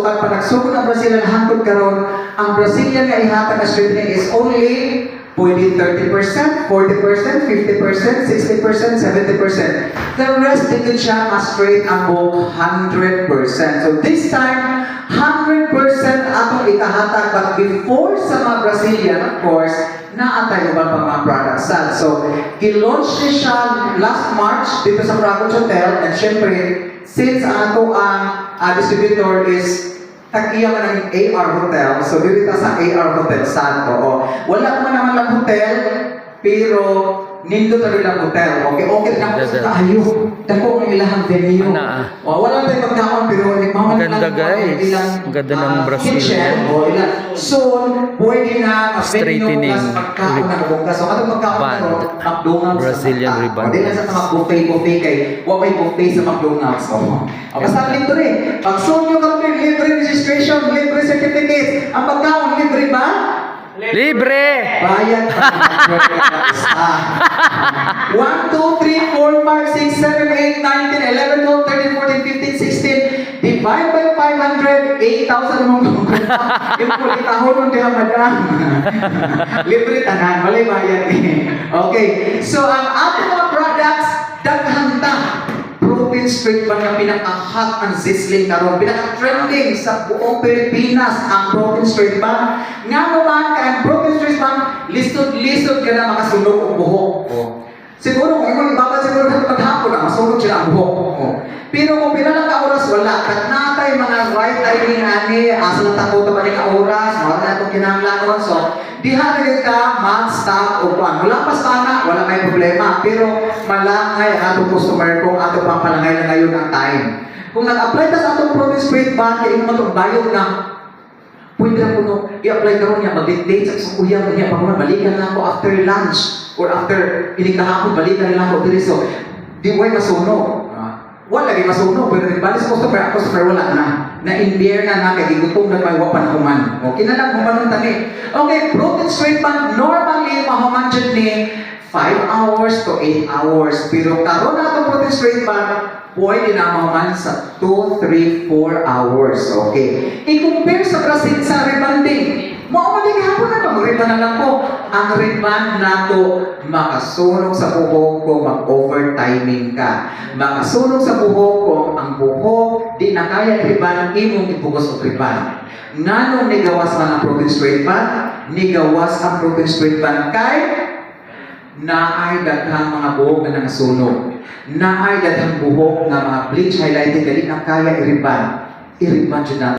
sukat pa nagsugod ang Brazilian hangtod karon, ang Brazilian nga ihatag na straightening is only pwede 30%, 40%, 50%, 60%, 70%. The rest dito siya ma-straight ang buhok 100%. So this time, 100% atong ikahatag. But before sa mga Brazilian, of course, naatay ba pang mga products sal. So, i-launch niya siya last March dito sa Prague Hotel. And syempre, since ato ang distributor is tag-iya man ng AR Hotel, so dito sa AR Hotel Santo. Wala man naman lang hotel, pero nindo ta lang hotel. Okay na ko sa ayo. Dako ang ilahang venue. Wala tayong pagkaon pero limawan lang. Ganda guys. Ang ganda ng Brazilian. Soon, pwede na straightening pagkaon na bongga. So katong pagkaon band. McDonald's Brazilian reband. Hindi na sa mga buffet kay wa may buffet sa McDonald's. Basta dito rin. Pag sunyo kami libre registration, libre certificate. Ang pagkaon libre ba? Libre! Bayad pa. 1, 2, 3, 4, 5, 6, 7, 8, 9, 10, 11, 12, 13, 14, 15, 16. Divide by 500, 8,000 mong yung pulitahon ng diha madam. Libre tanan, walay bayad eh. Okay, so ang ating mga products, daghanta. Protein straight band nga pinaka-hot ang sizzling karon, pinaka-trending sa buong Pilipinas ang protein straight band. Nga naman kay protein straight band, lisod-lisod ka na makasunog ang buhok. Siguro kung imong ibabad siguro sa paghapon na masunog sila ang buhok. Pero kung pila ka oras wala, kat natay mga right timing ani, asa na takot pa ning oras, wala na itong kinahanglanon. So, diha na ka mag-stop o pan. Wala pa sana, wala may problema. Pero malangay ang atong customer kung ato pang palangay na ngayon ang time. Kung nag-apply ta sa atong protein straight band, kaya mo itong bayog na, pwede na po i-apply ka ron niya, mag-date sa isang kuya mo niya, pag balikan na ako after lunch, or after inikahapon, balikan nila ako dito. So, di way masunog. Wala lagi masunog, pero balik sa customer, wala na. Na-in-bear na kaya gigutom na may wapan human. Okay na lang, human tani. Okay, protein straight band, normally, mahuman dyan ni 5 hours to 8 hours. Pero karon na itong protein straight band, pwede na mahuman sa 2, 3, 4 hours. Okay. I-compare sa Brazil sa rebanding. Maumaling hapon na ba? Riban na lang po. Ang riban na to, makasunog sa buhok kung mag-overtiming ka. Makasunog sa buhok kung ang buhok di na kaya riban, imong ipugos o riban. Nanong nigawas man ang protein straight band? Nigawas ang protein straight band kay naay daghang mga buhok na nangasunog. Naay daghang buhok na mga bleach highlighted dali na kaya i-riban. I-riban dyan na.